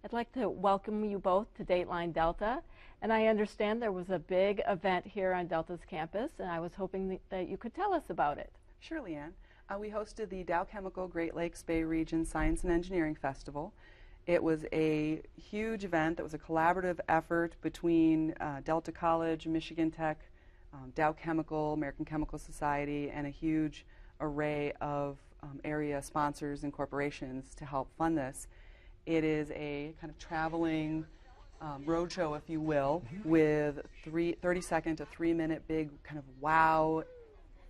I'd like to welcome you both to Dateline Delta, and I understand there was a big event here on Delta's campus, and I was hoping that you could tell us about it. Sure, Leanne. We hosted the Dow Chemical Great Lakes Bay Region Science and Engineering Festival. It was a huge event that was a collaborative effort between Delta College, Michigan Tech, Dow Chemical, American Chemical Society, and a huge array of area sponsors and corporations to help fund this. It is a kind of traveling roadshow, if you will, with 30-second to 3-minute big kind of wow,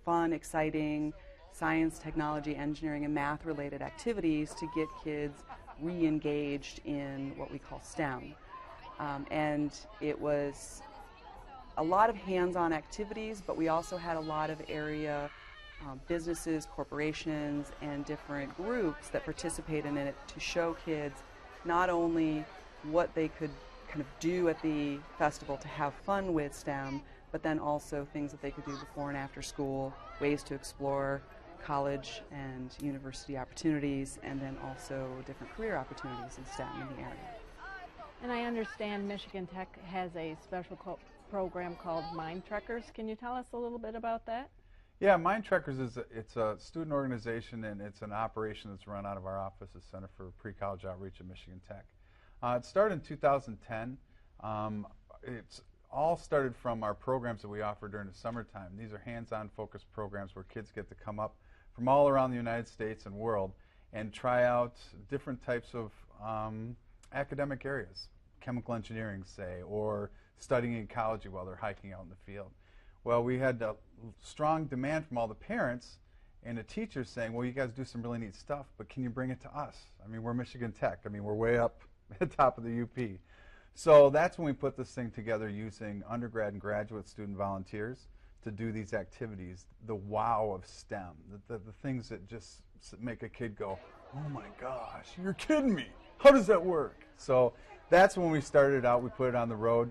fun, exciting science, technology, engineering, and math-related activities to get kids re-engaged in what we call STEM. And it was a lot of hands-on activities, but we also had a lot of area businesses, corporations, and different groups that participated in it to show kids not only what they could kind of do at the festival to have fun with STEM, but then also things that they could do before and after school, ways to explore college and university opportunities, and then also different career opportunities in STEM in the area. And I understand Michigan Tech has a special program called Mind Trekkers. Can you tell us a little bit about that? Yeah, Mind Trekkers it's a student organization, and it's an operation that's run out of our office, the Center for Pre-College Outreach at Michigan Tech. It started in 2010. It's all started from our programs that we offer during the summertime. These are hands-on focused programs where kids get to come up from all around the United States and world and try out different types of academic areas, chemical engineering, say, or studying ecology while they're hiking out in the field. Well, we had a strong demand from all the parents and the teachers saying, well, you guys do some really neat stuff, but can you bring it to us? I mean, we're Michigan Tech. I mean, we're way up at the top of the UP. So that's when we put this thing together using undergrad and graduate student volunteers to do these activities, the wow of STEM, the things that just make a kid go, oh my gosh, you're kidding me. How does that work? So that's when we started out. We put it on the road.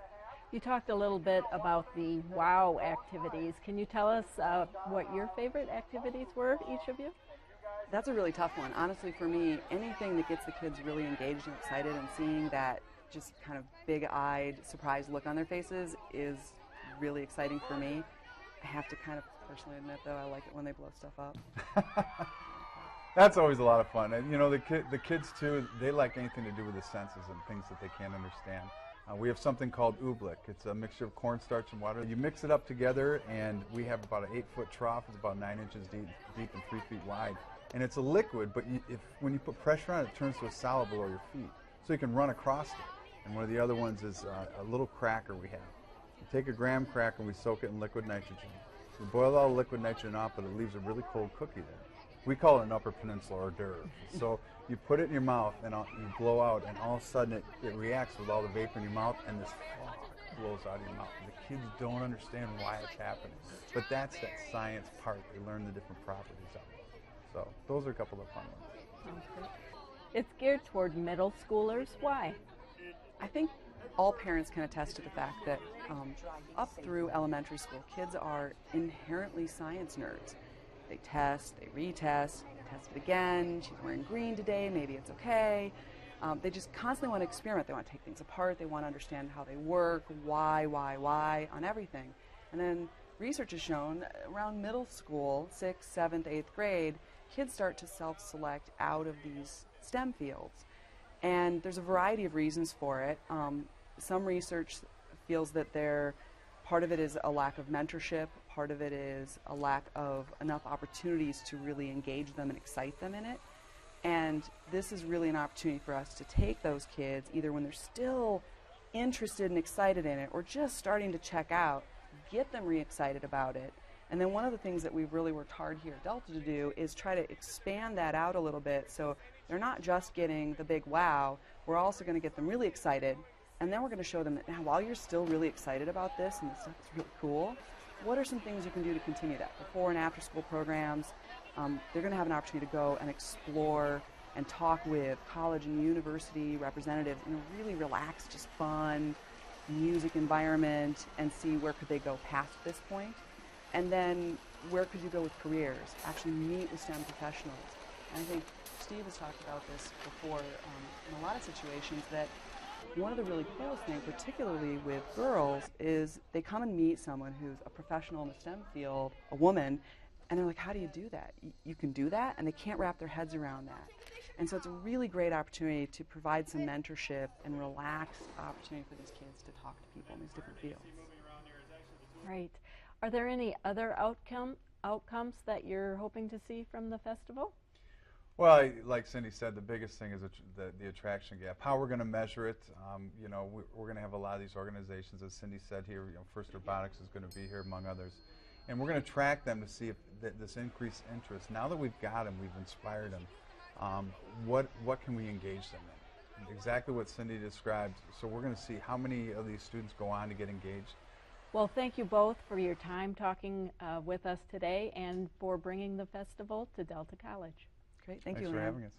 You talked a little bit about the wow activities. Can you tell us what your favorite activities were, each of you? That's a really tough one. Honestly, for me, anything that gets the kids really engaged and excited and seeing that just kind of big-eyed, surprised look on their faces is really exciting for me. I have to kind of personally admit, though, I like it when they blow stuff up. That's always a lot of fun. And, you know, the kids, too, they like anything to do with the senses and things that they can't understand. We have something called oobleck. It's a mixture of cornstarch and water. You mix it up together, and we have about an 8-foot trough. It's about 9 inches deep and 3 feet wide. And it's a liquid, but when you put pressure on it, it turns to a solid below your feet. So you can run across it. And one of the other ones is a little cracker we have. We take a graham cracker and we soak it in liquid nitrogen. We boil all the liquid nitrogen off, but it leaves a really cold cookie there. We call it an Upper Peninsula hors d'oeuvre. So you put it in your mouth and you blow out, and all of a sudden it reacts with all the vapor in your mouth, and this fog blows out of your mouth. And the kids don't understand why it's happening. But that's that science part. They learn the different properties of it. So those are a couple of fun ones. Okay. It's geared toward middle schoolers. Why? I think all parents can attest to the fact that up through elementary school, kids are inherently science nerds. They test, they retest, test it again. She's wearing green today, maybe it's okay. They just constantly want to experiment. They want to take things apart. They want to understand how they work, why on everything. And then research has shown around middle school, 6th, 7th, 8th grade, kids start to self-select out of these STEM fields. And there's a variety of reasons for it. Some research feels that part of it is a lack of mentorship, part of it is a lack of enough opportunities to really engage them and excite them in it. And this is really an opportunity for us to take those kids, either when they're still interested and excited in it or just starting to check out, get them re-excited about it. And then one of the things that we've really worked hard here at Delta to do is try to expand that out a little bit so they're not just getting the big wow, we're also going to get them really excited, and then we're going to show them that now while you're still really excited about this and this stuff is really cool, what are some things you can do to continue that? Before and after school programs, they're going to have an opportunity to go and explore and talk with college and university representatives in a really relaxed, just fun, music environment and see where could they go past this point. And then where could you go with careers, actually meet with STEM professionals. And I think Steve has talked about this before in a lot of situations, that one of the really coolest things, particularly with girls, is they come and meet someone who's a professional in the STEM field, a woman, and they're like, how do you do that? You can do that? And they can't wrap their heads around that. And so it's a really great opportunity to provide some mentorship and relaxed opportunity for these kids to talk to people in these different fields. Right. Are there any other outcomes that you're hoping to see from the festival? Well, like Cindy said, the biggest thing is the attraction gap. How we're going to measure it, you know, we're going to have a lot of these organizations, as Cindy said here, you know, First Robotics is going to be here among others. And we're going to track them to see if this increased interest, now that we've got them, we've inspired them, what can we engage them in? Exactly what Cindy described. So we're going to see how many of these students go on to get engaged. Well, thank you both for your time talking with us today and for bringing the festival to Delta College. Great, thank you. Thanks for having us.